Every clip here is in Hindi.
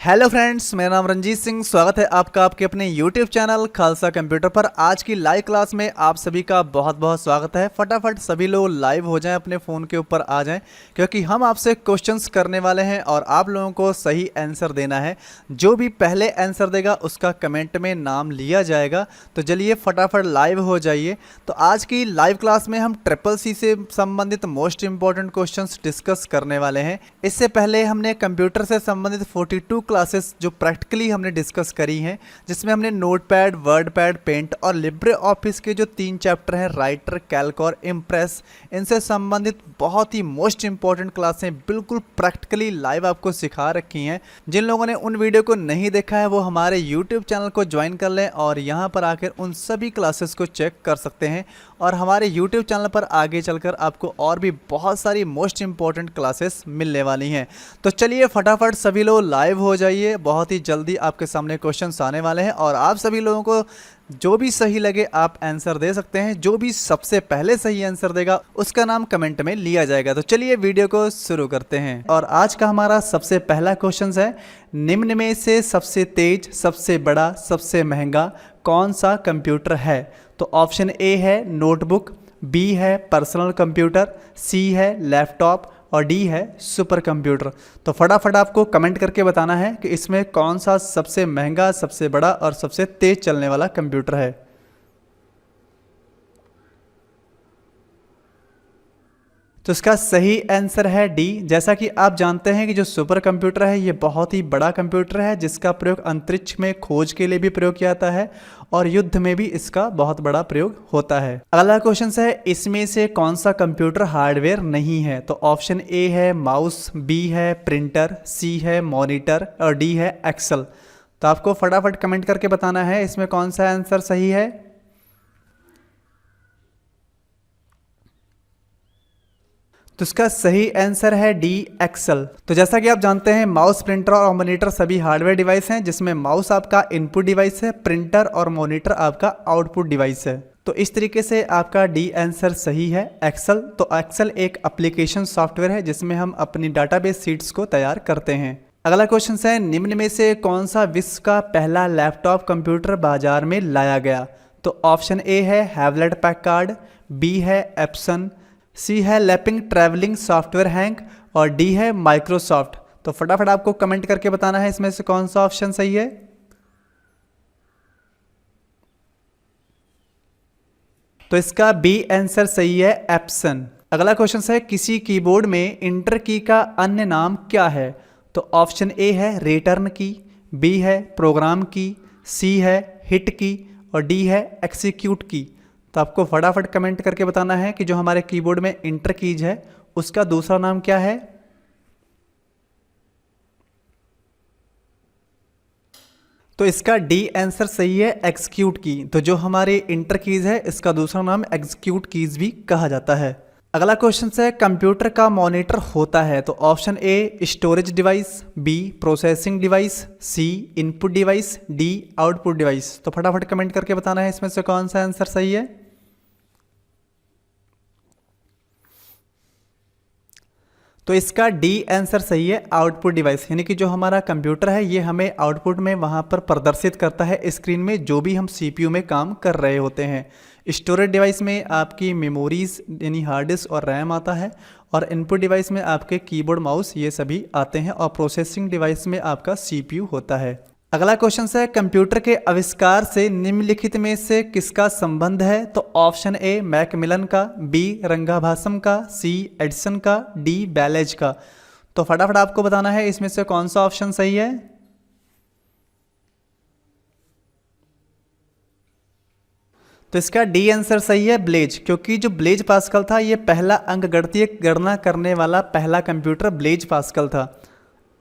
हेलो फ्रेंड्स, मेरा नाम रंजीत सिंह। स्वागत है आपका आपके अपने यूट्यूब चैनल खालसा कंप्यूटर पर। आज की लाइव क्लास में आप सभी का बहुत बहुत स्वागत है। फटाफट सभी लोग लाइव हो जाएं, अपने फ़ोन के ऊपर आ जाएं, क्योंकि हम आपसे क्वेश्चंस करने वाले हैं और आप लोगों को सही आंसर देना है। जो भी पहले आंसर देगा उसका कमेंट में नाम लिया जाएगा। तो चलिए फटाफट लाइव हो जाइए। तो आज की लाइव क्लास में हम CCC से संबंधित मोस्ट इंपॉर्टेंट क्वेश्चंस डिस्कस करने वाले हैं। इससे पहले हमने कंप्यूटर से संबंधित 42 क्लासेस जो प्रैक्टिकली हमने डिस्कस करी हैं, जिसमें हमने नोटपैड, वर्डपैड, पेंट और लिब्रे ऑफिस के जो 3 चैप्टर हैं, राइटर, कैल्क और इम्प्रेस, इनसे संबंधित बहुत ही मोस्ट इंपॉर्टेंट क्लासें बिल्कुल प्रैक्टिकली लाइव आपको सिखा रखी हैं। जिन लोगों ने उन वीडियो को नहीं देखा है वो हमारे यूट्यूब चैनल को ज्वाइन कर लें और यहाँ पर आकर उन सभी क्लासेस को चेक कर सकते हैं। और हमारे यूट्यूब चैनल पर आगे चलकर आपको और भी बहुत सारी मोस्ट इंपॉर्टेंट क्लासेस मिलने वाली हैं। तो चलिए फटाफट सभी लोग लाइव हो जाइए। बहुत ही जल्दी आपके सामने क्वेश्चंस आने वाले हैं और आप सभी लोगों को जो भी सही लगे आप आंसर दे सकते हैं। जो भी सबसे पहले सही आंसर देगा उसका नाम कमेंट में लिया जाएगा। तो चलिए वीडियो को शुरू करते हैं। और आज का हमारा सबसे पहला क्वेश्चन है, निम्न में से सबसे तेज, सबसे बड़ा, सबसे महंगा कौन सा कंप्यूटर है? तो ऑप्शन ए है नोटबुक, बी है पर्सनल कंप्यूटर, सी है लैपटॉप और डी है सुपर कंप्यूटर। तो फटाफट आपको कमेंट करके बताना है कि इसमें कौन सा सबसे महंगा, सबसे बड़ा और सबसे तेज चलने वाला कंप्यूटर है। तो इसका सही आंसर है डी। जैसा कि आप जानते हैं कि जो सुपर कंप्यूटर है ये बहुत ही बड़ा कंप्यूटर है, जिसका प्रयोग अंतरिक्ष में खोज के लिए भी प्रयोग किया जाता है और युद्ध में भी इसका बहुत बड़ा प्रयोग होता है। अगला क्वेश्चन है, इसमें से कौन सा कंप्यूटर हार्डवेयर नहीं है? तो ऑप्शन ए है माउस, बी है प्रिंटर, सी है मॉनिटर और डी है एक्सेल। तो आपको फटाफट कमेंट करके बताना है इसमें कौन सा आंसर सही है। तो इसका सही आंसर है डी एक्सेल। तो जैसा कि आप जानते हैं माउस, प्रिंटर और मॉनिटर सभी हार्डवेयर डिवाइस हैं, जिसमें माउस आपका इनपुट डिवाइस है, प्रिंटर और मॉनिटर आपका आउटपुट डिवाइस है। तो इस तरीके से आपका डी आंसर सही है एक्सेल। तो एक्सेल एक एप्लीकेशन सॉफ्टवेयर है जिसमें हम अपनी डाटाबेस शीट्स को तैयार करते हैं। अगला क्वेश्चन है, निम्न में से कौन सा विश्व का पहला लैपटॉप कंप्यूटर बाजार में लाया गया? तो ऑप्शन ए है हैवलेट पैकर्ड, बी है एप्सन, सी है लैपिंग ट्रैवलिंग सॉफ्टवेयर हैंक और डी है माइक्रोसॉफ्ट। तो फटाफट आपको कमेंट करके बताना है इसमें से कौन सा ऑप्शन सही है। तो इसका बी आंसर सही है एप्सन। अगला क्वेश्चन है, किसी कीबोर्ड में इंटर की का अन्य नाम क्या है? तो ऑप्शन ए है रिटर्न की, बी है प्रोग्राम की, सी है हिट की और डी है एक्सिक्यूट की। तो आपको फटाफट कमेंट करके बताना है कि जो हमारे कीबोर्ड में इंटर कीज है उसका दूसरा नाम क्या है। तो इसका डी आंसर सही है एक्सिक्यूट की। तो जो हमारी इंटर कीज है इसका दूसरा नाम एक्सिक्यूट कीज भी कहा जाता है। अगला क्वेश्चन है, कंप्यूटर का मॉनिटर होता है? तो option A storage device, B processing device, C input device, D output device. तो फटाफट कमेंट करके बताना है इसमें से कौन सा आंसर सही है। तो इसका डी आंसर सही है आउटपुट डिवाइस। यानी कि जो हमारा कंप्यूटर है ये हमें आउटपुट में वहाँ पर प्रदर्शित करता है स्क्रीन में जो भी हम सीपीयू में काम कर रहे होते हैं। स्टोरेज डिवाइस में आपकी मेमोरीज यानी हार्ड डिस्क और रैम आता है और इनपुट डिवाइस में आपके कीबोर्ड, माउस ये सभी आते हैं और प्रोसेसिंग डिवाइस में आपका सीपीयू होता है। अगला क्वेश्चन है, कंप्यूटर के आविष्कार से निम्नलिखित में से किसका संबंध है? तो ऑप्शन ए मैकमिलन का, बी रंगाभासम का, सी एडिसन का, डी बैलेज का। तो फटाफट आपको बताना है इसमें से कौन सा ऑप्शन सही है। तो इसका डी आंसर सही है ब्लेज, क्योंकि जो ब्लेज पास्कल था ये पहला अंकगणितीय गणना करने वाला पहला कंप्यूटर ब्लेज पास्कल था।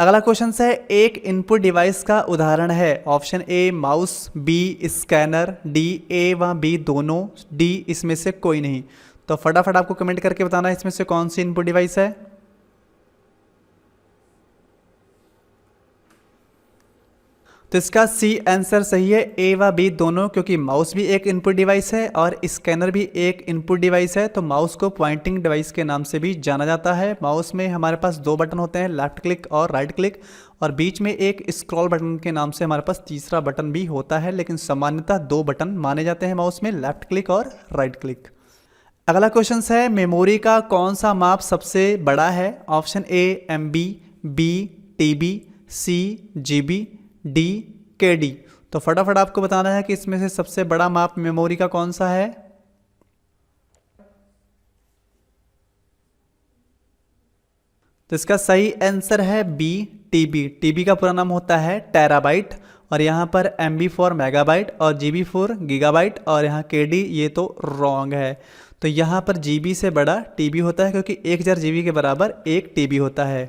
अगला क्वेश्चन है, एक इनपुट डिवाइस का उदाहरण है? Option A mouse, B scanner, D A व बी दोनों, डी इसमें से कोई नहीं। तो फटाफट आपको कमेंट करके बताना है इसमें से कौन सी इनपुट डिवाइस है। तो इसका सी आंसर सही है ए व बी दोनों, क्योंकि माउस भी एक इनपुट डिवाइस है और स्कैनर भी एक इनपुट डिवाइस है। तो माउस को पॉइंटिंग डिवाइस के नाम से भी जाना जाता है। माउस में हमारे पास 2 बटन होते हैं, लेफ्ट क्लिक और राइट क्लिक, और बीच में एक स्क्रॉल बटन के नाम से हमारे पास तीसरा बटन भी होता है, लेकिन सामान्यतः 2 बटन माने जाते हैं माउस में, लेफ्ट क्लिक और राइट क्लिक। अगला क्वेश्चन है मेमोरी का कौन सा माप सबसे बड़ा है? ऑप्शन ए MB, B TB, C GB, D KB। तो फटाफट आपको बताना है कि इसमें से सबसे बड़ा माप मेमोरी का कौन सा है। तो इसका सही आंसर है B TB। TB का पूरा नाम होता है टेराबाइट, और यहाँ पर MB फॉर मेगाबाइट और GB फॉर गीगाबाइट, और यहाँ KD ये तो रॉन्ग है। तो यहाँ पर GB से बड़ा TB होता है, क्योंकि 1000 GB के बराबर 1 TB होता है।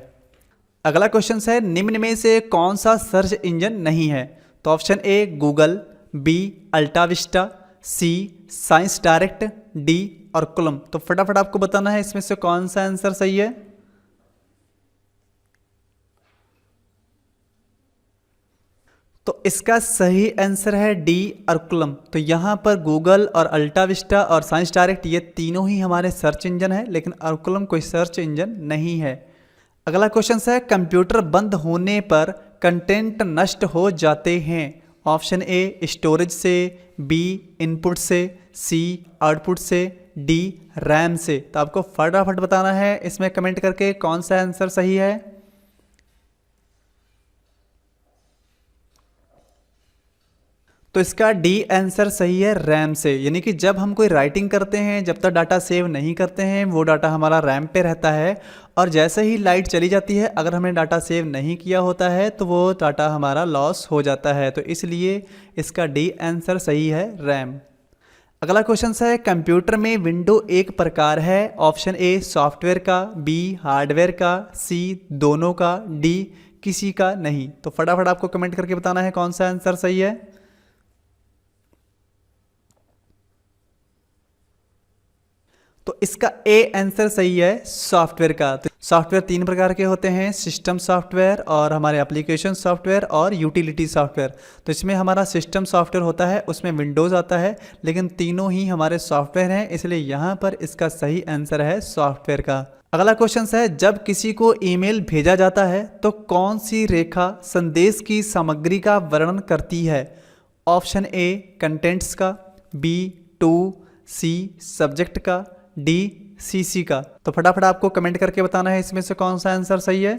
अगला क्वेश्चन है निम्न में से कौन सा सर्च इंजन नहीं है? तो ऑप्शन ए Google, B AltaVista, C science direct, D और क्रोम। तो फटाफट आपको बताना है इसमें से कौन सा आंसर सही है। तो इसका सही आंसर है डी अर्कुलम। तो यहाँ पर गूगल और अल्टाविस्टा और साइंस डायरेक्ट ये तीनों ही हमारे सर्च इंजन है, लेकिन अर्कुलम कोई सर्च इंजन नहीं है। अगला क्वेश्चन है कंप्यूटर बंद होने पर कंटेंट नष्ट हो जाते हैं। ऑप्शन ए स्टोरेज से, बी इनपुट से, सी आउटपुट से, डी रैम से। तो आपको फटाफट बताना है इसमें कमेंट करके कौन सा आंसर सही है। तो इसका डी आंसर सही है रैम से, यानी कि जब हम कोई राइटिंग करते हैं, जब तक डाटा सेव नहीं करते हैं, वो डाटा हमारा रैम पे रहता है, और जैसे ही लाइट चली जाती है, अगर हमने डाटा सेव नहीं किया होता है तो वो डाटा हमारा लॉस हो जाता है। तो इसलिए इसका डी आंसर सही है रैम। अगला क्वेश्चन है कंप्यूटर में विंडो एक प्रकार है। ऑप्शन ए सॉफ्टवेयर का, बी हार्डवेयर का, सी दोनों का, डी किसी का नहीं। तो फटाफट आपको कमेंट करके बताना है कौन सा आंसर सही है। तो इसका ए आंसर सही है सॉफ्टवेयर का। तो सॉफ्टवेयर 3 प्रकार के होते हैं, सिस्टम सॉफ्टवेयर और हमारे एप्लीकेशन सॉफ्टवेयर और यूटिलिटी सॉफ्टवेयर। तो इसमें हमारा सिस्टम सॉफ्टवेयर होता है, उसमें विंडोज़ आता है, लेकिन तीनों ही हमारे सॉफ्टवेयर हैं, इसलिए यहाँ पर इसका सही आंसर है सॉफ्टवेयर का। अगला क्वेश्चन है जब किसी को ईमेल भेजा जाता है तो कौन सी रेखा संदेश की सामग्री का वर्णन करती है? ऑप्शन ए कंटेंट्स का, बी टू, सी सब्जेक्ट का, डी सीसी का। तो फटाफट आपको कमेंट करके बताना है इसमें से कौन सा आंसर सही है।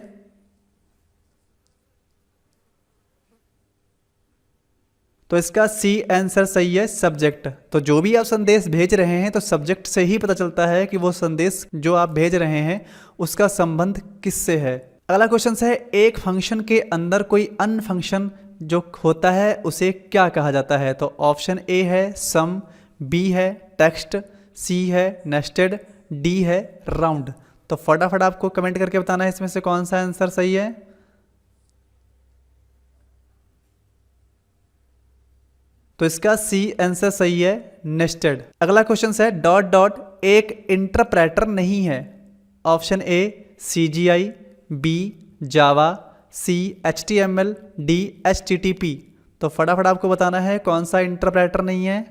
तो इसका सी आंसर सही है सब्जेक्ट। तो जो भी आप संदेश भेज रहे हैं तो सब्जेक्ट से ही पता चलता है कि वो संदेश जो आप भेज रहे हैं उसका संबंध किससे है। अगला क्वेश्चन है एक फंक्शन के अंदर कोई अन्य फंक्शन जो होता है उसे क्या कहा जाता है? तो ऑप्शन ए है सम, बी है टेक्स्ट, सी है नेस्टेड, डी है राउंड। तो फटाफट आपको कमेंट करके बताना है इसमें से कौन सा आंसर सही है। तो इसका सी आंसर सही है नेस्टेड। अगला क्वेश्चन है डॉट डॉट एक इंटरप्रेटर नहीं है। Option A CGI, B Java, C HTML, D HTTP। तो फटाफट आपको बताना है कौन सा इंटरप्रेटर नहीं है।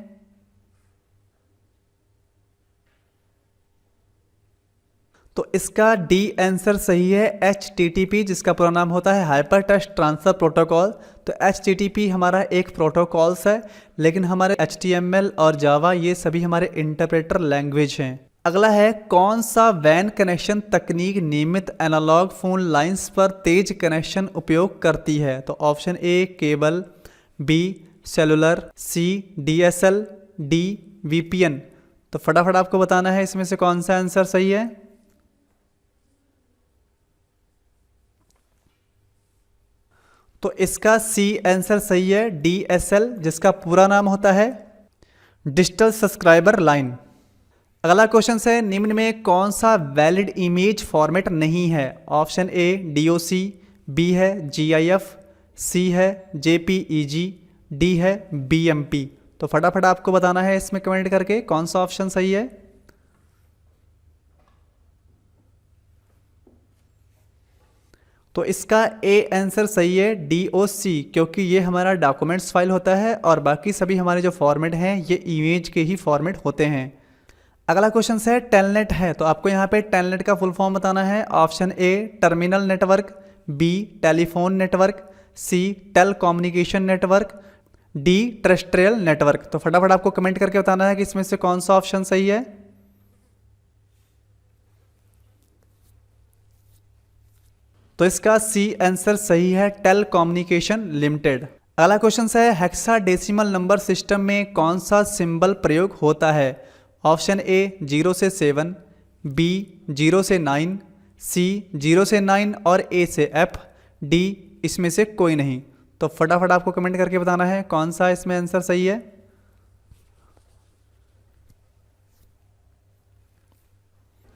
तो इसका डी आंसर सही है HTTP, जिसका पूरा नाम होता है हाइपर टेक्स्ट ट्रांसफर प्रोटोकॉल। तो HTTP हमारा एक प्रोटोकॉल्स है, लेकिन हमारे HTML और जावा ये सभी हमारे इंटरप्रेटर लैंग्वेज हैं। अगला है कौन सा वैन कनेक्शन तकनीक नियमित एनालॉग फोन लाइंस पर तेज कनेक्शन उपयोग करती है? तो option A cable, B cellular, C DSL, D VPN। तो फटाफट आपको बताना है इसमें से कौन सा आंसर सही है। तो इसका सी आंसर सही है DSL, जिसका पूरा नाम होता है डिजिटल सब्सक्राइबर लाइन। अगला क्वेश्चन है निम्न में कौन सा वैलिड इमेज फॉर्मेट नहीं है? ऑप्शन ए DOC, बी है GIF, सी है JPEG, डी है BMP। तो फटाफट आपको बताना है इसमें कमेंट करके कौन सा ऑप्शन सही है। तो इसका ए आंसर सही है DOC, क्योंकि ये हमारा डॉक्यूमेंट्स फाइल होता है और बाकी सभी हमारे जो फॉर्मेट हैं ये इमेज के ही फॉर्मेट होते हैं। अगला क्वेश्चन है टेलनेट है, तो आपको यहाँ पे टेलनेट का फुल फॉर्म बताना है। Option A terminal network, B telephone network, C tele communication network, D terrestrial network. तो फटाफट आपको कमेंट करके बताना है कि इसमें से कौन सा ऑप्शन सही है। तो इसका सी आंसर सही है, टेल कम्युनिकेशन लिमिटेड। अगला क्वेश्चन है हेक्साडेसिमल नंबर सिस्टम में कौन सा सिंबल प्रयोग होता है। ऑप्शन ए 0 से 7, बी 0 से 9, सी 0 से 9 और ए से एफ, डी इसमें से कोई नहीं। तो फटाफट आपको कमेंट करके बताना है कौन सा इसमें आंसर सही है।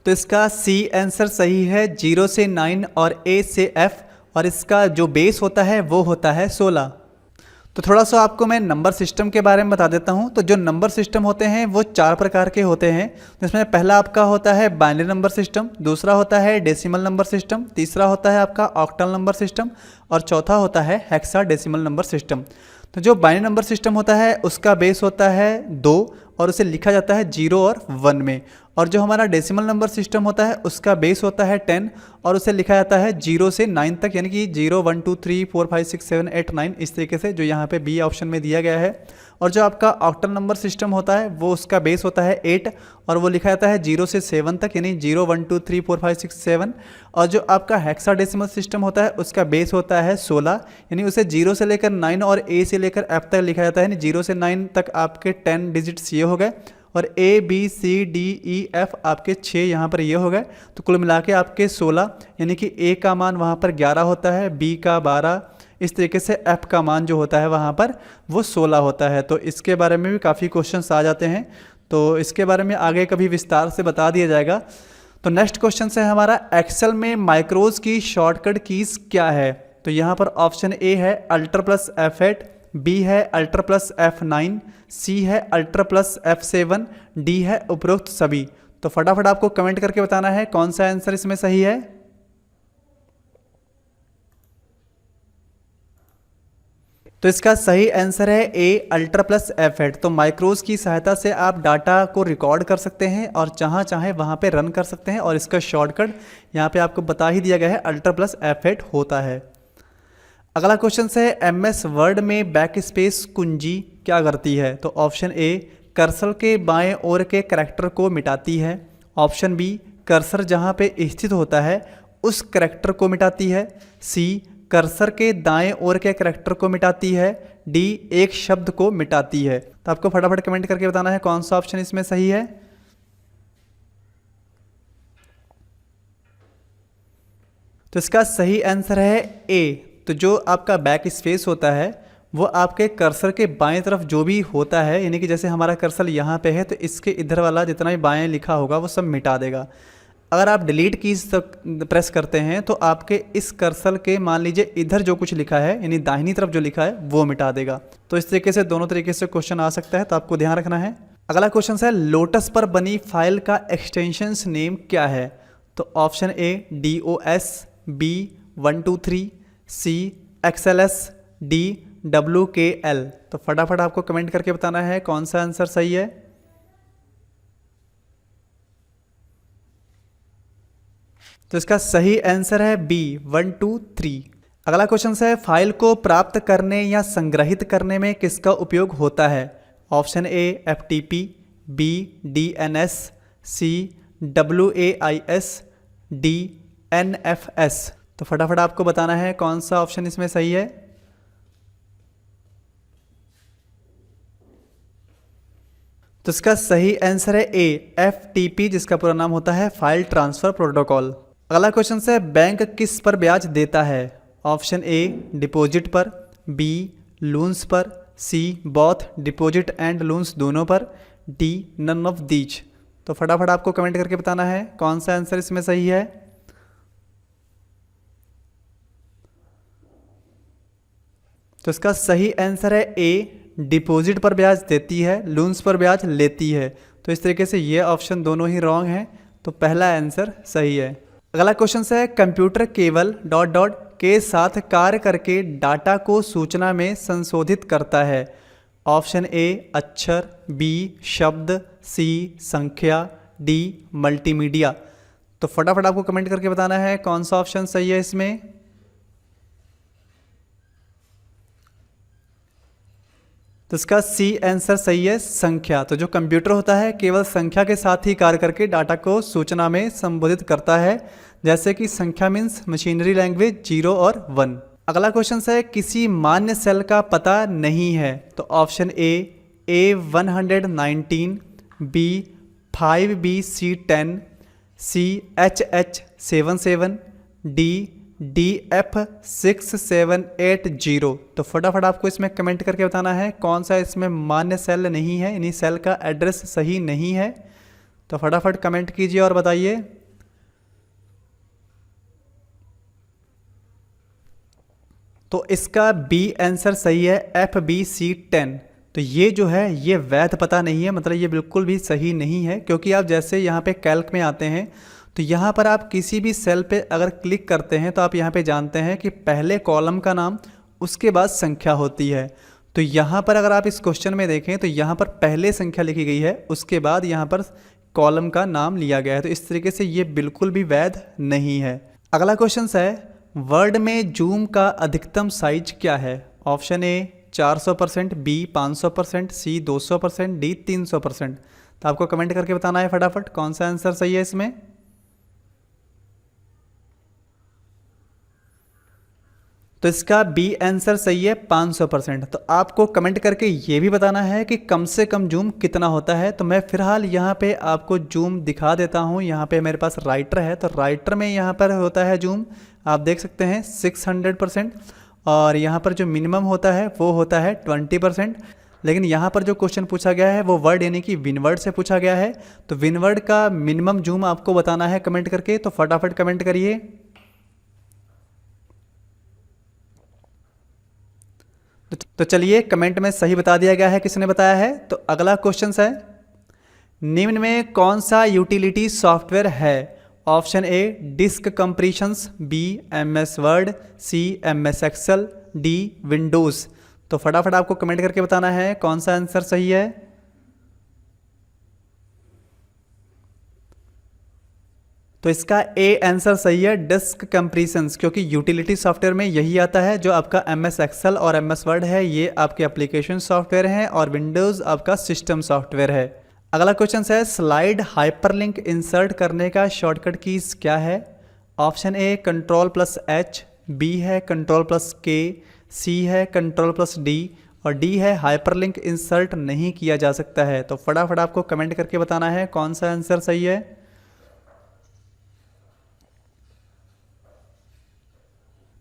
तो इसका सी आंसर सही है, 0 से 9 और ए से एफ, और इसका जो बेस होता है वो होता है 16। तो थोड़ा सा आपको मैं नंबर सिस्टम के बारे में बता देता हूं। तो जो नंबर सिस्टम होते हैं वो 4 प्रकार के होते हैं, जिसमें पहला आपका होता है बाइनरी नंबर सिस्टम, दूसरा होता है डेसिमल नंबर सिस्टम, तीसरा होता है आपका ऑक्टल नंबर सिस्टम, और चौथा होता है हेक्साडेसिमल नंबर सिस्टम। तो जो बाइनरी नंबर सिस्टम होता है उसका बेस होता है 2 और उसे लिखा जाता है 0 और 1 में, और जो हमारा डेसिमल नंबर सिस्टम होता है उसका बेस होता है 10 और उसे लिखा जाता है 0 से 9 तक, यानी कि 0 1 2 3 4 5 6 7 8 9 इस तरीके से, जो यहाँ पे बी ऑप्शन में दिया गया है। और जो आपका ऑक्टल नंबर सिस्टम होता है वो उसका बेस होता है 8 और वो लिखा जाता है 0 से 7 तक, यानी 0 1 2 3 4 5 6 7। और जो आपका हेक्साडेसिमल सिस्टम होता है उसका बेस होता है 16, यानी उसे 0 से लेकर 9 और ए से लेकर एफ तक लिखा जाता है, यानी 0 से 9 तक आपके 10 डिजिट्स ये हो गए, और A B C D E F आपके 6 यहाँ पर ये हो गए। तो कुल मिला के आपके 16, यानी कि ए का मान वहाँ पर 11 होता है, बी का 12, इस तरीके से एफ का मान जो होता है वहाँ पर वो 16 होता है। तो इसके बारे में भी काफ़ी क्वेश्चंस आ जाते हैं, तो इसके बारे में आगे कभी विस्तार से बता दिया जाएगा। तो नेक्स्ट क्वेश्चन है हमारा, एक्सेल में माइक्रोज की शॉर्टकट कीज क्या है। तो यहाँ पर ऑप्शन ए है अल्टर प्लस F8, बी है अल्टर प्लस F9, सी है अल्टर प्लस F7, डी है उपरोक्त सभी। तो फटाफट आपको कमेंट करके बताना है कौन सा आंसर इसमें सही है। तो इसका सही आंसर है ए अल्ट्रा प्लस F8। तो माइक्रोज की सहायता से आप डाटा को रिकॉर्ड कर सकते हैं और जहां चाहें वहां पे रन कर सकते हैं, और इसका शॉर्टकट यहां पे आपको बता ही दिया गया है, अल्ट्रा प्लस F8 होता है। अगला क्वेश्चन है एमएस वर्ड में बैक स्पेस कुंजी क्या करती है। तो ऑप्शन ए कर्सर के बाएं ओर के करैक्टर को मिटाती है, ऑप्शन बी कर्सर जहां पे स्थित होता है उस करैक्टर को मिटाती है, सी कर्सर के दाएं ओर के करैक्टर को मिटाती है, डी एक शब्द को मिटाती है। तो आपको फटाफट कमेंट करके बताना है कौन सा ऑप्शन इसमें सही है। तो इसका सही आंसर है ए। तो जो आपका बैक स्पेस होता है वो आपके कर्सर के बाएं तरफ जो भी होता है, यानी कि जैसे हमारा कर्सर यहाँ पे है तो इसके इधर वाला जितना भी बाएं लिखा होगा वो सब मिटा देगा। अगर आप डिलीट कीज प्रेस करते हैं तो आपके इस कर्सर के मान लीजिए इधर जो कुछ लिखा है यानी दाहिनी तरफ जो लिखा है वो मिटा देगा। तो इस तरीके से दोनों तरीके से क्वेश्चन आ सकता है, तो आपको ध्यान रखना है। अगला क्वेश्चन है लोटस पर बनी फाइल का एक्सटेंशंस नेम क्या है। तो option A DOS, B 123, C XLS, D WKL। तो फटाफट आपको कमेंट करके बताना है कौन सा आंसर सही है। तो इसका सही आंसर है बी 123। अगला क्वेश्चन है फाइल को प्राप्त करने या संग्रहित करने में किसका उपयोग होता है। Option A FTP, B DNS, C WAIS, D NFS। तो फटाफट आपको बताना है कौन सा ऑप्शन इसमें सही है। तो इसका सही आंसर है ए FTP, जिसका पूरा नाम होता है फाइल ट्रांसफर प्रोटोकॉल। अगला क्वेश्चन है बैंक किस पर ब्याज देता है। ऑप्शन ए डिपॉजिट पर, बी लोन्स पर, C both deposit and loans दोनों पर, डी नन ऑफ दीज। तो फटाफट आपको कमेंट करके बताना है कौन सा आंसर इसमें सही है। तो इसका सही आंसर है ए डिपॉजिट पर ब्याज देती है, लोन्स पर ब्याज लेती है। तो इस तरीके से ये ऑप्शन दोनों ही रॉन्ग हैं, तो पहला आंसर सही है। अगला क्वेश्चन है कंप्यूटर केवल ... के साथ कार्य करके डाटा को सूचना में संशोधित करता है। ऑप्शन ए अक्षर, बी शब्द, सी संख्या, डी मल्टीमीडिया। तो फटाफट आपको कमेंट करके बताना है कौन सा ऑप्शन सही है इसमें। तो इसका सी आंसर सही है, संख्या। तो जो कंप्यूटर होता है केवल संख्या के साथ ही कार्य करके डाटा को सूचना में संबोधित करता है, जैसे कि संख्या मीन्स मशीनरी लैंग्वेज 0 और 1। अगला क्वेश्चन है किसी मान्य सेल का पता नहीं है। तो option A 119, B 5BC10, C HH77, D DF6780। तो फटाफट आपको इसमें कमेंट करके बताना है कौन सा इसमें मान्य सेल नहीं है, यानी सेल का एड्रेस सही नहीं है। तो फटाफट कमेंट कीजिए और बताइए। तो इसका बी आंसर सही है, FBC10। तो ये जो है ये वैध पता नहीं है, मतलब ये बिल्कुल भी सही नहीं है, क्योंकि आप जैसे यहाँ पे कैल्क में आते हैं तो यहाँ पर आप किसी भी सेल पे अगर क्लिक करते हैं तो आप यहाँ पे जानते हैं कि पहले कॉलम का नाम उसके बाद संख्या होती है। तो यहाँ पर अगर आप इस क्वेश्चन में देखें तो यहाँ पर पहले संख्या लिखी गई है, उसके बाद यहाँ पर कॉलम का नाम लिया गया है। तो इस तरीके से ये बिल्कुल भी वैध नहीं है। अगला क्वेश्चन है वर्ड में जूम का अधिकतम साइज क्या है। Option A 400%, B 500%, C 200%, D 300%। तो आपको कमेंट करके बताना है फटाफट कौन सा आंसर सही है इसमें। तो इसका बी आंसर सही है, 500%। तो आपको कमेंट करके ये भी बताना है कि कम से कम जूम कितना होता है। तो मैं फिलहाल यहाँ पे आपको जूम दिखा देता हूँ। यहाँ पे मेरे पास राइटर है, तो राइटर में यहाँ पर होता है जूम, आप देख सकते हैं 600%। और यहाँ पर जो मिनिमम होता है वो होता है 20%। लेकिन यहाँ पर जो क्वेश्चन पूछा गया है वो वर्ड यानी कि विनवर्ड से पूछा गया है। तो विनवर्ड का मिनिमम जूम आपको बताना है कमेंट करके, तो फटाफट कमेंट करिए। तो चलिए कमेंट में सही बता दिया गया है किसने बताया है। तो अगला क्वेश्चन है निम्न में कौन सा यूटिलिटी सॉफ्टवेयर है। Option A disk compressions, B MS Word, C MS Excel, D Windows. तो फटाफट आपको कमेंट करके बताना है कौन सा आंसर सही है। तो इसका ए आंसर सही है, डिस्क कंप्रेशंस, क्योंकि यूटिलिटी सॉफ्टवेयर में यही आता है। जो आपका MS एक्सेल और MS वर्ड है ये आपके एप्लीकेशन सॉफ्टवेयर हैं और विंडोज़ आपका सिस्टम सॉफ्टवेयर है। अगला क्वेश्चन है स्लाइड हाइपरलिंक इंसर्ट करने का शॉर्टकट कीज क्या है। ऑप्शन ए Ctrl+H, बी है Ctrl+K, सी है Ctrl+D और डी है हाइपरलिंक इंसर्ट नहीं किया जा सकता है। तो फटाफट आपको कमेंट करके बताना है कौन सा आंसर सही है।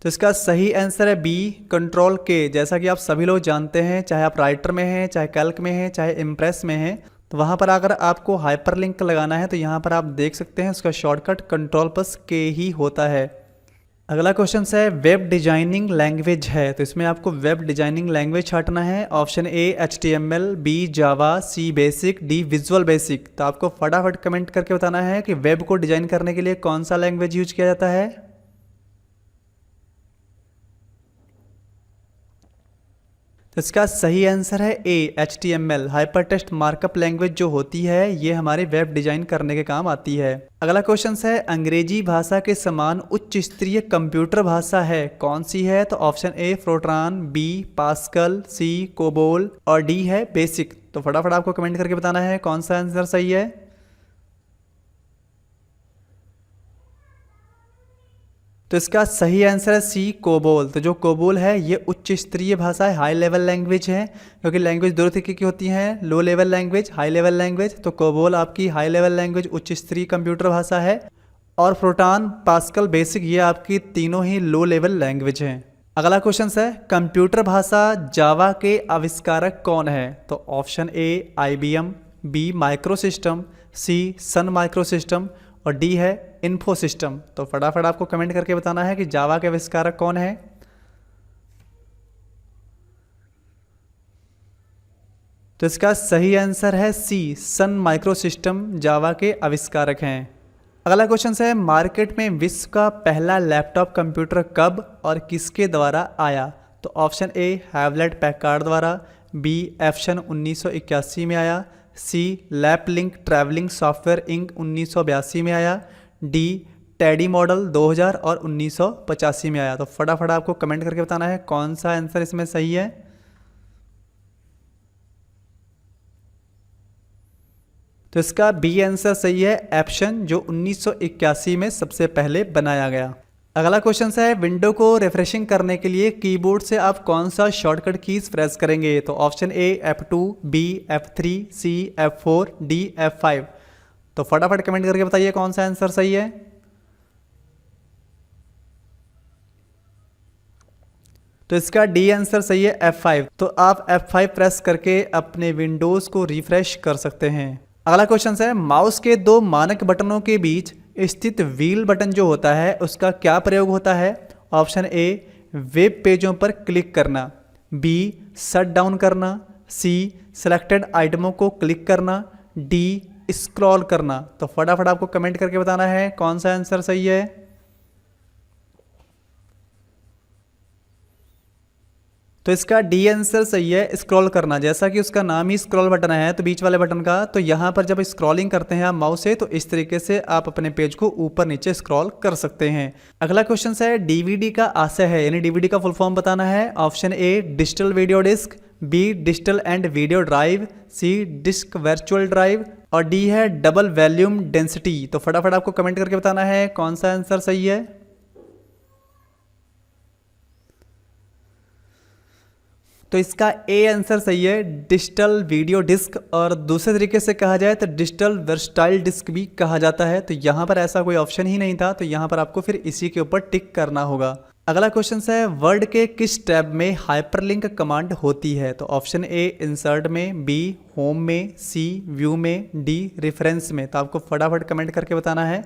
तो इसका सही आंसर है बी Ctrl+K। जैसा कि आप सभी लोग जानते हैं, चाहे आप राइटर में हैं, चाहे कैल्क में हैं, चाहे इम्प्रेस में हैं, तो वहाँ पर अगर आपको हाइपरलिंक लगाना है तो यहाँ पर आप देख सकते हैं उसका शॉर्टकट Ctrl+K ही होता है। अगला क्वेश्चन है वेब डिजाइनिंग लैंग्वेज है, तो इसमें आपको वेब डिजाइनिंग लैंग्वेज छाटना है। Option A HTML, B Java, C BASIC, D Visual Basic. तो आपको फटाफट कमेंट करके बताना है कि वेब को डिजाइन करने के लिए कौन सा लैंग्वेज यूज किया जाता है। तो इसका सही आंसर है ए HTML। Hyper text markup language जो होती है ये हमारे वेब डिजाइन करने के काम आती है। अगला क्वेश्चन है अंग्रेजी भाषा के समान उच्च स्तरीय कंप्यूटर भाषा है, कौन सी है। तो option A Fortran, B Pascal, C COBOL और डी है बेसिक। तो फटाफट आपको कमेंट करके बताना है कौन सा आंसर सही है। तो इसका सही आंसर है सी कोबोल। तो जो कोबोल है ये उच्च स्तरीय भाषा है, हाई लेवल लैंग्वेज है, क्योंकि लैंग्वेज दो तरीके की होती हैं, low level language, high level language. तो कोबोल आपकी हाई लेवल लैंग्वेज उच्च स्तरीय कंप्यूटर भाषा है और फोर्ट्रान, पास्कल, बेसिक ये आपकी तीनों ही लो लेवल लैंग्वेज हैं। अगला क्वेश्चन है कंप्यूटर भाषा जावा के आविष्कारक कौन है। तो option A IBM, B microsystem, C Sun microsystem और डी है इन्फोसिस्टम। तो फटाफट आपको कमेंट करके बताना है कि जावा के आविष्कारक कौन है। तो इसका सही आंसर है सी सन माइक्रोसिस्टम जावा के आविष्कारक हैं। अगला क्वेश्चन है मार्केट में विश्व का पहला लैपटॉप कंप्यूटर कब और किसके द्वारा आया। तो ऑप्शन ए हैवलेट पैकार्ड द्वारा, बी एप्सन 1981 में आया, सी लैपलिंक ट्रैवलिंग सॉफ्टवेयर इंक 1982 में आया, डी टेडी मॉडल 2000 और 1985 में आया। तो फटाफट आपको कमेंट करके बताना है कौन सा आंसर इसमें सही है। तो इसका बी आंसर सही है, एप्शन, जो 1981 में सबसे पहले बनाया गया। अगला क्वेश्चन है, विंडो को रिफ्रेशिंग करने के लिए कीबोर्ड से आप कौन सा शॉर्टकट कीज प्रेस करेंगे? तो option A F2, B F3, C F4, D F5। तो फटाफट कमेंट करके बताइए कौन सा आंसर सही है। तो इसका डी आंसर सही है, F5। तो आप F5 प्रेस करके अपने विंडोज को रिफ्रेश कर सकते हैं। अगला क्वेश्चन है, माउस के दो मानक बटनों के बीच स्थित व्हील बटन जो होता है उसका क्या प्रयोग होता है? ऑप्शन ए वेब पेजों पर क्लिक करना, बी शट डाउन करना, सी सिलेक्टेड आइटमों को क्लिक करना, डी स्क्रॉल करना। तो फटाफट आपको कमेंट करके बताना है कौन सा आंसर सही है। तो इसका डी आंसर सही है, स्क्रॉल करना। जैसा कि उसका नाम ही स्क्रॉल बटन है तो बीच वाले बटन का, तो यहाँ पर जब स्क्रॉलिंग करते हैं आप माउस से तो इस तरीके से आप अपने पेज को ऊपर नीचे स्क्रॉल कर सकते हैं। अगला क्वेश्चन है, डीवीडी का आशय है, यानी डीवीडी का फुल फॉर्म बताना है। Option A digital video disc, B digital and video drive, C disc virtual drive, और डी है डबल वॉल्यूम डेंसिटी। तो फटाफट आपको कमेंट करके बताना है कौन सा आंसर सही है। तो इसका ए आंसर सही है, डिजिटल वीडियो डिस्क, और दूसरे तरीके से कहा जाए तो डिजिटल वर्सटाइल डिस्क भी कहा जाता है। तो यहाँ पर ऐसा कोई ऑप्शन ही नहीं था, तो यहाँ पर आपको फिर इसी के ऊपर टिक करना होगा। अगला क्वेश्चन है, वर्ड के किस टैब में हाइपरलिंक कमांड होती है? तो ऑप्शन ए इंसर्ट में, बी होम में, सी व्यू में, डी रेफरेंस में। तो आपको फटाफट कमेंट करके बताना है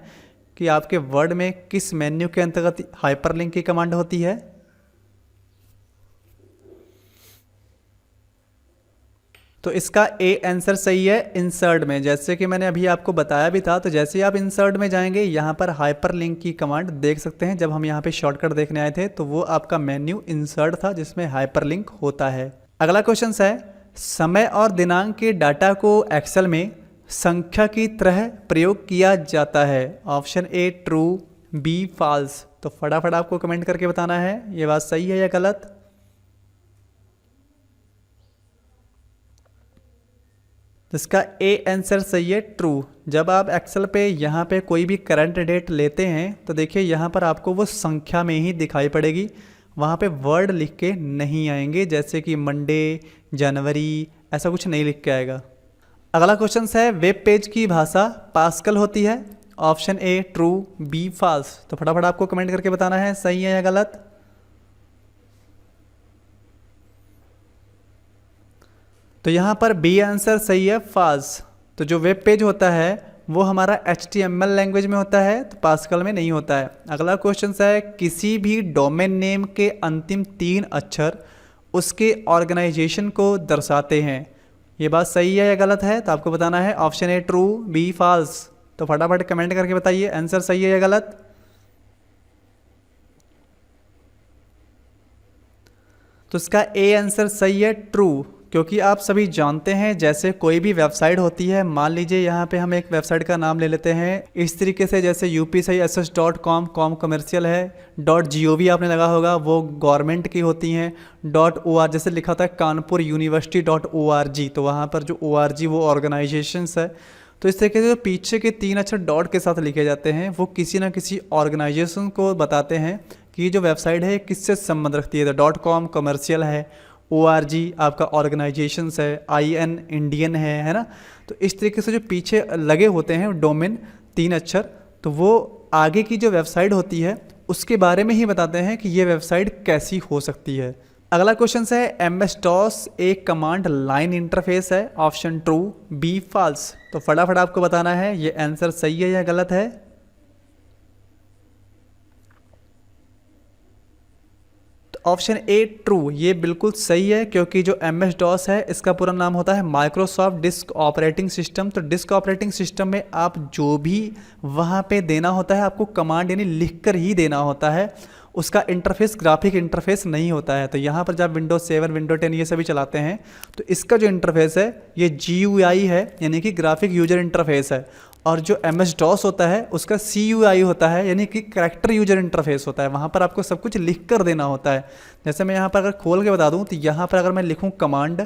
कि आपके वर्ड में किस मेन्यू के अंतर्गत हाइपरलिंक की कमांड होती है। तो इसका ए आंसर सही है, इंसर्ट में। जैसे कि मैंने अभी आपको बताया भी था, तो जैसे ही आप इंसर्ट में जाएंगे यहाँ पर हाइपरलिंक की कमांड देख सकते हैं। जब हम यहाँ पे शॉर्टकट देखने आए थे तो वो आपका मेन्यू इंसर्ट था जिसमें हाइपरलिंक होता है। अगला क्वेश्चन है, समय और दिनांक के डाटा को एक्सेल में संख्या की तरह प्रयोग किया जाता है। Option A true, B false. तो फटाफट आपको कमेंट करके बताना है ये बात सही है या गलत। तो इसका ए आंसर सही है, ट्रू। जब आप एक्सेल पे यहाँ पे कोई भी करंट डेट लेते हैं तो देखिए यहाँ पर आपको वो संख्या में ही दिखाई पड़ेगी, वहाँ पे वर्ड लिख के नहीं आएंगे, जैसे कि मंडे, जनवरी, ऐसा कुछ नहीं लिख के आएगा। अगला क्वेश्चन है, वेब पेज की भाषा पास्कल होती है। Option A true, B false. तो फटाफट आपको कमेंट करके बताना है सही है या गलत। तो यहाँ पर बी आंसर सही है, फॉल्स। तो जो वेब पेज होता है वो हमारा HTML लैंग्वेज में होता है, तो पास्कल में नहीं होता है। अगला क्वेश्चन है, किसी भी डोमेन नेम के अंतिम 3 अक्षर उसके ऑर्गेनाइजेशन को दर्शाते हैं। ये बात सही है या गलत है? तो आपको बताना है option A true, B false. तो फटाफट कमेंट करके बताइए आंसर सही है या गलत। तो इसका ए आंसर सही है, ट्रू। क्योंकि आप सभी जानते हैं जैसे कोई भी वेबसाइट होती है, मान लीजिए यहाँ पे हम एक वेबसाइट का नाम ले लेते हैं इस तरीके से, जैसे upsc.com, कॉम कमर्शियल है, .gov आपने लगा होगा, वो गवर्नमेंट की होती हैं। .or जैसे लिखा था कानपुर यूनिवर्सिटी.org, तो वहाँ पर जो org वो ऑर्गेनाइजेशंस है। तो इस तरीके से जो पीछे के 3 अक्षर डॉट के साथ लिखे जाते हैं वो किसी ना किसी ऑर्गेनाइजेशन को बताते हैं कि जो वेबसाइट है किससे संबंध रखती है। तो .com कमर्शियल है, ORG आपका ऑर्गेनाइजेशंस है, IN इंडियन है ना। तो इस तरीके से जो पीछे लगे होते हैं डोमेन 3 अक्षर, तो वो आगे की जो वेबसाइट होती है उसके बारे में ही बताते हैं कि ये वेबसाइट कैसी हो सकती है। अगला क्वेश्चन है, MS-DOS एक कमांड लाइन इंटरफेस है। Option true, B false. तो फटाफट आपको बताना है ये आंसर सही है या गलत है। ऑप्शन ए ट्रू, ये बिल्कुल सही है, क्योंकि जो MS-DOS है इसका पूरा नाम होता है माइक्रोसॉफ्ट डिस्क ऑपरेटिंग सिस्टम। तो डिस्क ऑपरेटिंग सिस्टम में आप जो भी वहाँ पे देना होता है आपको कमांड यानी लिख कर ही देना होता है, उसका इंटरफेस ग्राफिक इंटरफेस नहीं होता है। तो यहाँ पर जब विंडोज 7, विंडो 10 ये सभी चलाते हैं तो इसका जो इंटरफेस है ये GUI है, यानी कि ग्राफिक यूजर इंटरफेस है। और जो MS-DOS होता है उसका CUI होता है, यानी कि करैक्टर यूजर इंटरफेस होता है। वहाँ पर आपको सब कुछ लिख कर देना होता है। जैसे मैं यहाँ पर अगर खोल के बता दूँ तो यहाँ पर अगर मैं लिखूँ कमांड,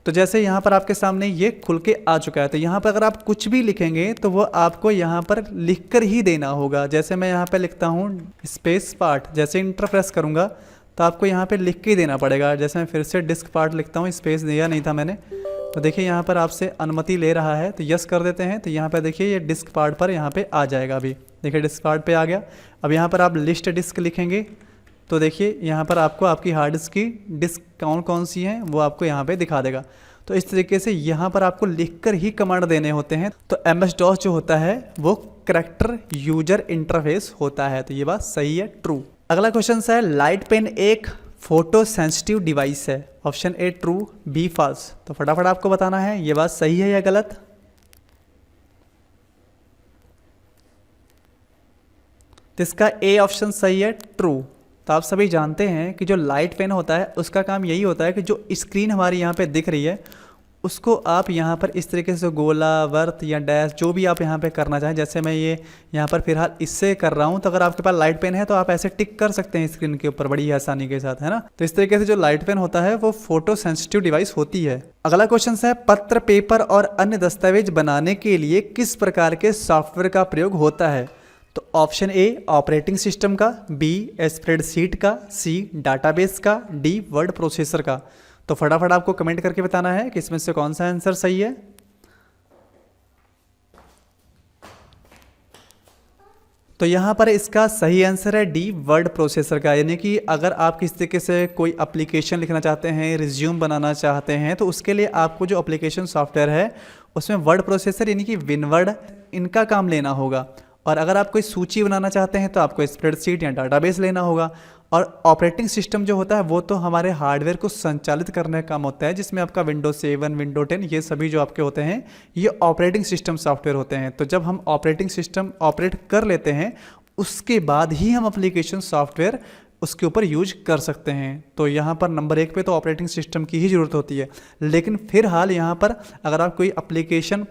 तो जैसे यहाँ पर आपके सामने ये खुल के आ चुका है, तो यहाँ पर अगर आप कुछ भी लिखेंगे तो वो आपको यहाँ पर लिख कर ही देना होगा। जैसे मैं यहाँ पे लिखता हूँ स्पेस पार्ट, जैसे इंटर प्रेस करूँगा तो आपको यहाँ पे लिख के ही देना पड़ेगा। जैसे मैं फिर से डिस्क पार्ट लिखता हूँ, स्पेस दिया नहीं था मैंने, तो देखिए यहाँ पर आपसे अनुमति ले रहा है, तो यस कर देते हैं। तो यहाँ पर देखिए ये डिस्क पार्ट पर यहाँ पे आ जाएगा। अभी देखिए डिस्क पार्ट पे आ गया। अब यहाँ पर आप लिस्ट डिस्क लिखेंगे तो देखिए यहाँ पर आपको आपकी हार्ड डिस्क की डिस्क कौन कौन सी हैं वो आपको यहाँ पे दिखा देगा। तो इस तरीके से यहाँ पर आपको लिखकर ही कमांड देने होते हैं। तो MS DOS जो होता है वो कैरेक्टर यूजर इंटरफेस होता है। तो ये बात सही है, ट्रू। अगला क्वेश्चन है लाइट पेन एक फोटो सेंसिटिव डिवाइस है। Option A true, B false. तो फटाफट आपको बताना है ये बात सही है या गलत। तो इसका ए ऑप्शन सही है, ट्रू। तो आप सभी जानते हैं कि जो लाइट पेन होता है उसका काम यही होता है कि जो स्क्रीन हमारी यहाँ पे दिख रही है उसको आप यहाँ पर इस तरीके से गोला, वर्त या डैश जो भी आप यहाँ पे करना चाहें, जैसे मैं ये यहाँ पर फिलहाल इससे कर रहा हूँ, तो अगर आपके पास लाइट पेन है तो आप ऐसे टिक कर सकते हैं स्क्रीन के ऊपर बड़ी आसानी के साथ, है ना। तो इस तरीके से जो लाइट पेन होता है वो फोटो सेंसिटिव डिवाइस होती है। अगला क्वेश्चन है पत्र, पेपर और अन्य दस्तावेज बनाने के लिए किस प्रकार के सॉफ्टवेयर का प्रयोग होता है। तो ऑप्शन ए ऑपरेटिंग सिस्टम का, बी स्प्रेडशीट का, सी डाटाबेस का, डी वर्ड प्रोसेसर का। तो फटाफट आपको कमेंट करके बताना है कि इसमें से कौन सा आंसर सही है। तो यहाँ पर इसका सही आंसर है डी वर्ड प्रोसेसर का। यानी कि अगर आप किस तरीके से कोई एप्लीकेशन लिखना चाहते हैं, रिज्यूम बनाना चाहते हैं, तो उसके लिए आपको जो एप्लीकेशन सॉफ्टवेयर है उसमें वर्ड प्रोसेसर यानी कि विनवर्ड इनका काम लेना होगा। और अगर आप कोई सूची बनाना चाहते हैं तो आपको स्प्रेडशीट या डाटाबेस लेना होगा। और ऑपरेटिंग सिस्टम जो होता है वो तो हमारे हार्डवेयर को संचालित करने का काम होता है, जिसमें आपका विंडोज 7, विंडो 10 ये सभी जो आपके होते हैं ये ऑपरेटिंग सिस्टम सॉफ्टवेयर होते हैं। तो जब हम ऑपरेटिंग सिस्टम ऑपरेट कर लेते हैं उसके बाद ही हम एप्लीकेशन सॉफ्टवेयर उसके ऊपर यूज कर सकते हैं। तो यहाँ पर नंबर 1 पे तो ऑपरेटिंग सिस्टम की ही ज़रूरत होती है। लेकिन फिलहाल यहाँ पर अगर आप कोई एप्लीकेशन,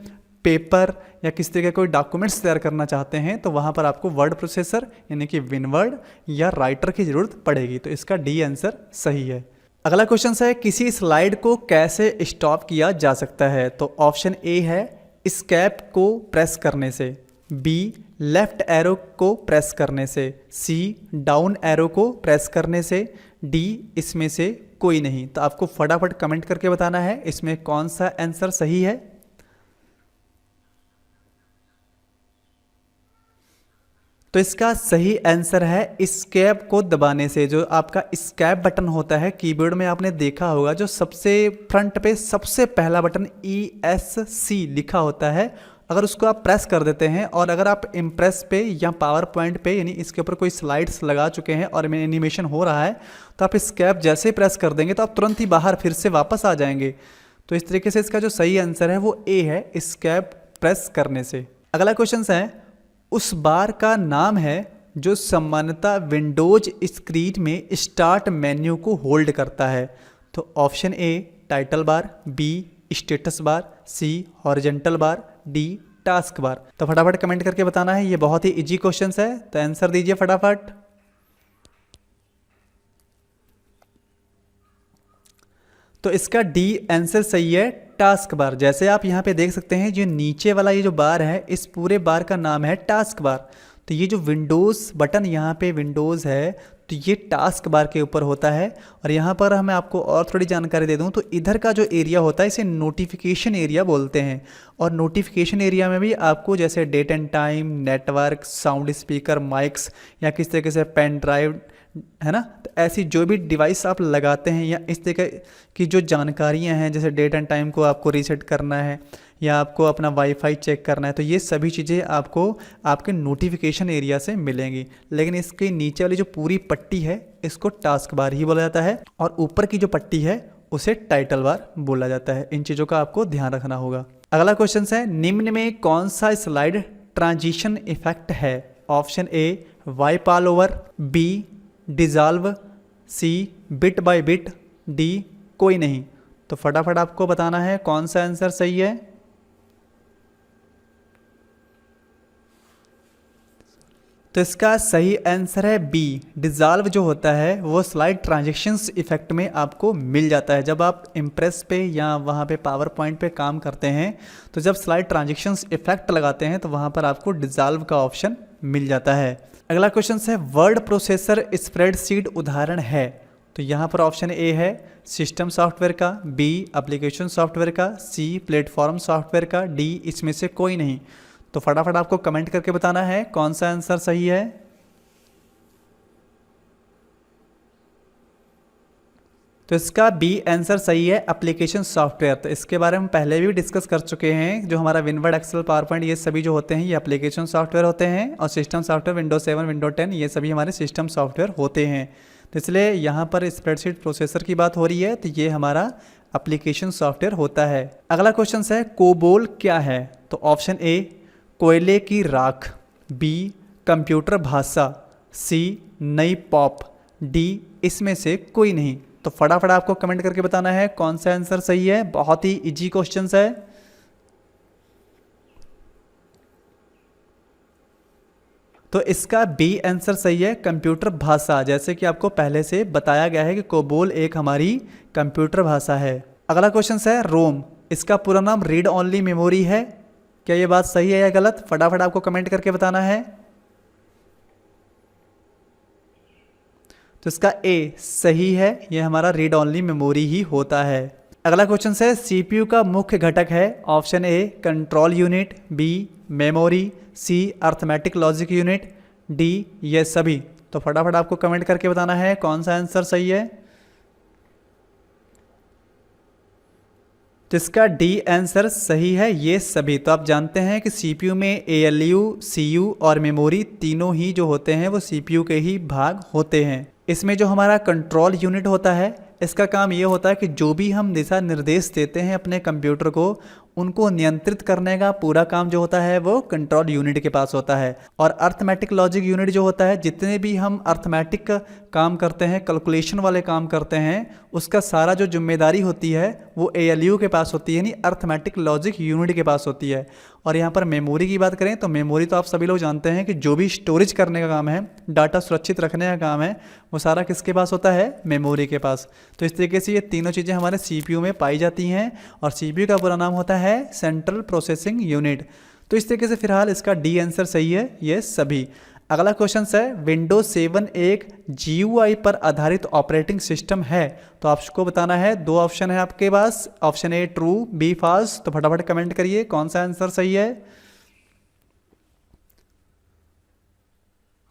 पेपर या किस तरह के कोई डॉक्यूमेंट्स तैयार करना चाहते हैं तो वहाँ पर आपको वर्ड प्रोसेसर यानी कि विनवर्ड या राइटर की ज़रूरत पड़ेगी। तो इसका डी आंसर सही है। अगला क्वेश्चन है किसी स्लाइड को कैसे स्टॉप किया जा सकता है। तो ऑप्शन ए है एस्केप को प्रेस करने से, बी लेफ्ट एरो को प्रेस करने से, सी डाउन एरो को प्रेस करने से, डी इसमें से कोई नहीं। तो आपको फटाफट कमेंट करके बताना है इसमें कौन सा आंसर सही है। तो इसका सही आंसर है एस्केप को दबाने से। जो आपका एस्केप बटन होता है कीबोर्ड में आपने देखा होगा, जो सबसे फ्रंट पे सबसे पहला बटन ESC लिखा होता है, अगर उसको आप प्रेस कर देते हैं और अगर आप इम्प्रेस पे या पावर पॉइंट पे यानी इसके ऊपर कोई स्लाइड्स लगा चुके हैं और एनिमेशन हो रहा है तो आप एस्केप जैसे प्रेस कर देंगे तो आप तुरंत ही बाहर फिर से वापस आ जाएंगे। तो इस तरीके से इसका जो सही आंसर है वो ए है, एस्केप प्रेस करने से। अगला क्वेश्चन है उस बार का नाम है जो सामान्यतः विंडोज स्क्रीन में स्टार्ट मेन्यू को होल्ड करता है। तो option A title bar, B status bar, C horizontal bar, D task bar. तो फटाफट कमेंट करके बताना है। ये बहुत ही इजी क्वेश्चन है, तो आंसर दीजिए फटाफट। तो इसका डी आंसर सही है, टास्क बार। जैसे आप यहाँ पे देख सकते हैं जो नीचे वाला ये जो बार है इस पूरे बार का नाम है टास्क बार। तो ये जो विंडोज़ बटन यहाँ पे विंडोज़ है तो ये टास्क बार के ऊपर होता है। और यहाँ पर हमें आपको और थोड़ी जानकारी दे दूँ तो इधर का जो एरिया होता है इसे नोटिफिकेशन एरिया बोलते हैं। और नोटिफिकेशन एरिया में भी आपको जैसे date and time, network, sound speaker, mics या किस तरीके से पेन ड्राइव, है ना, तो ऐसी जो भी डिवाइस आप लगाते हैं या इस तरह की जो जानकारियां हैं जैसे डेट एंड टाइम को आपको रीसेट करना है या आपको अपना वाईफाई चेक करना है, तो ये सभी चीज़ें आपको आपके नोटिफिकेशन एरिया से मिलेंगी। लेकिन इसके नीचे वाली जो पूरी पट्टी है इसको टास्क बार ही बोला जाता है और ऊपर की जो पट्टी है उसे टाइटल बार बोला जाता है। इन चीज़ों का आपको ध्यान रखना होगा। अगला क्वेश्चन है निम्न में कौन सा स्लाइड ट्रांजिशन इफेक्ट है। Option A wipe all over, B dissolve, C bit by bit, D कोई नहीं। तो फटाफट आपको बताना है कौन सा आंसर सही है। तो तो इसका सही आंसर है बी। डिज़ॉल्व जो होता है वो स्लाइड ट्रांजेक्शन्स इफेक्ट में आपको मिल जाता है। जब आप इम्प्रेस पे या वहाँ पे पावर पॉइंट पे काम करते हैं तो जब स्लाइड ट्रांजेक्शन्स इफेक्ट लगाते हैं तो वहाँ पर आपको डिज़ॉल्व का ऑप्शन मिल जाता है। अगला क्वेश्चन है वर्ड प्रोसेसर स्प्रेडशीट उदाहरण है। तो यहाँ पर ऑप्शन ए है सिस्टम सॉफ्टवेयर का, बी एप्लीकेशन सॉफ्टवेयर का, सी प्लेटफॉर्म सॉफ्टवेयर का, डी इसमें से कोई नहीं। तो फटाफट आपको कमेंट करके बताना है कौन सा आंसर सही है। तो इसका बी आंसर सही है एप्लीकेशन सॉफ्टवेयर। तो इसके बारे में पहले भी डिस्कस कर चुके हैं। जो हमारा विनवर्ड, एक्सेल, पावर पॉइंट ये सभी जो होते हैं ये एप्लीकेशन सॉफ्टवेयर होते हैं, और सिस्टम सॉफ्टवेयर विंडोज 7, विंडोज 10 ये सभी हमारे सिस्टम सॉफ्टवेयर होते हैं। तो इसलिए यहाँ पर स्प्रेडशीट प्रोसेसर की बात हो रही है तो ये हमारा एप्लीकेशन सॉफ्टवेयर होता है। अगला क्वेश्चन है कोबोल क्या है। तो ऑप्शन ए कोयले की राख, बी कंप्यूटर भाषा, सी नई पॉप, डी इसमें से कोई नहीं। तो फटाफट आपको कमेंट करके बताना है कौन सा आंसर सही है। बहुत ही इजी क्वेश्चन है। तो इसका बी आंसर सही है कंप्यूटर भाषा। जैसे कि आपको पहले से बताया गया है कि कोबोल एक हमारी कंप्यूटर भाषा है। अगला क्वेश्चन है रोम, इसका पूरा नाम रीड ओनली मेमोरी है। क्या ये बात सही है या गलत? फटाफट आपको कमेंट करके बताना है। तो इसका ए सही है, ये हमारा रीड ओनली मेमोरी ही होता है। अगला क्वेश्चन है सीपीयू का मुख्य घटक है। Option A control unit, B memory, C arithmetic logic unit, D ये सभी। तो फटाफट आपको कमेंट करके बताना है कौन सा आंसर सही है। तो इसका डी आंसर सही है, ये सभी। तो आप जानते हैं कि सीपीयू में एएलयू, सीयू और मेमोरी तीनों ही जो होते हैं वो सीपीयू के ही भाग होते हैं। इसमें जो हमारा कंट्रोल यूनिट होता है इसका काम ये होता है कि जो भी हम दिशा निर्देश देते हैं अपने कंप्यूटर को उनको नियंत्रित करने का पूरा काम जो होता है वो कंट्रोल यूनिट के पास होता है। और अर्थमेटिक लॉजिक यूनिट जो होता है, जितने भी हम अर्थमेटिक काम करते हैं, कैलकुलेशन वाले काम करते हैं, उसका सारा जो जिम्मेदारी होती है वो एएलयू के पास होती है, यानी अर्थमेटिक लॉजिक यूनिट के पास होती है। और यहाँ पर मेमोरी की बात करें तो मेमोरी तो आप सभी लोग जानते हैं कि जो भी स्टोरेज करने का काम है, डाटा सुरक्षित रखने का काम है, वो सारा किसके पास होता है? मेमोरी के पास। तो इस तरीके से ये तीनों चीज़ें हमारे सीपीयू में पाई जाती हैं, और सीपीयू का पूरा नाम होता है सेंट्रल प्रोसेसिंग यूनिट। तो इस तरीके से फिलहाल इसका डी आंसर सही है, ये सभी। अगला क्वेश्चन है विंडोज 7 एक GUI पर आधारित ऑपरेटिंग सिस्टम है। तो आपको बताना है, दो ऑप्शन है आपके पास, option A true, B false. तो फटाफट कमेंट करिए कौन सा आंसर सही है।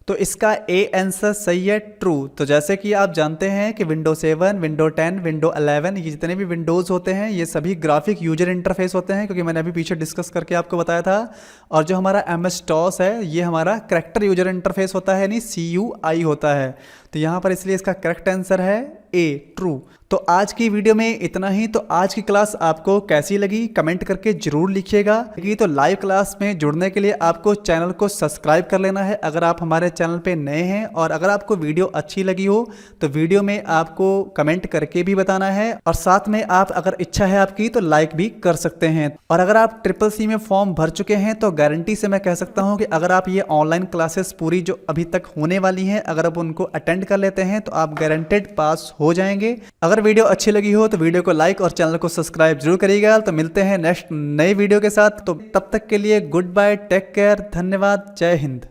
तो इसका ए आंसर सही है, ट्रू। तो जैसे कि आप जानते हैं कि विंडोज 7, विंडो 10, विंडो 11 ये जितने भी विंडोज़ होते हैं ये सभी ग्राफिक यूजर इंटरफेस होते हैं, क्योंकि मैंने अभी पीछे डिस्कस करके आपको बताया था। और जो हमारा MS DOS है ये हमारा करैक्टर यूजर इंटरफेस होता है, यानी CUI होता है। तो यहाँ पर इसलिए इसका करेक्ट आंसर है ए, ट्रू। तो आज की वीडियो में इतना ही। तो आज की क्लास आपको कैसी लगी कमेंट करके जरूर लिखिएगा। तो लाइव क्लास में जुड़ने के लिए आपको चैनल को सब्सक्राइब कर लेना है अगर आप हमारे चैनल पे नए हैं, और अगर आपको वीडियो अच्छी लगी हो तो वीडियो में आपको कमेंट करके भी बताना है, और साथ में आप अगर इच्छा है आपकी तो लाइक भी कर सकते हैं। और अगर आप CCC में फॉर्म भर चुके हैं तो गारंटी से मैं कह सकता हूँ कि अगर आप ये ऑनलाइन क्लासेस पूरी जो अभी तक होने वाली हैं अगर आप उनको अटेंड कर लेते हैं तो आप गारंटेड पास हो जाएंगे। अगर वीडियो अच्छी लगी हो तो वीडियो को लाइक और चैनल को सब्सक्राइब जरूर करिएगा। तो मिलते हैं नेक्स्ट नए वीडियो के साथ। तो तब तक के लिए गुड बाय, टेक केयर, धन्यवाद, जय हिंद।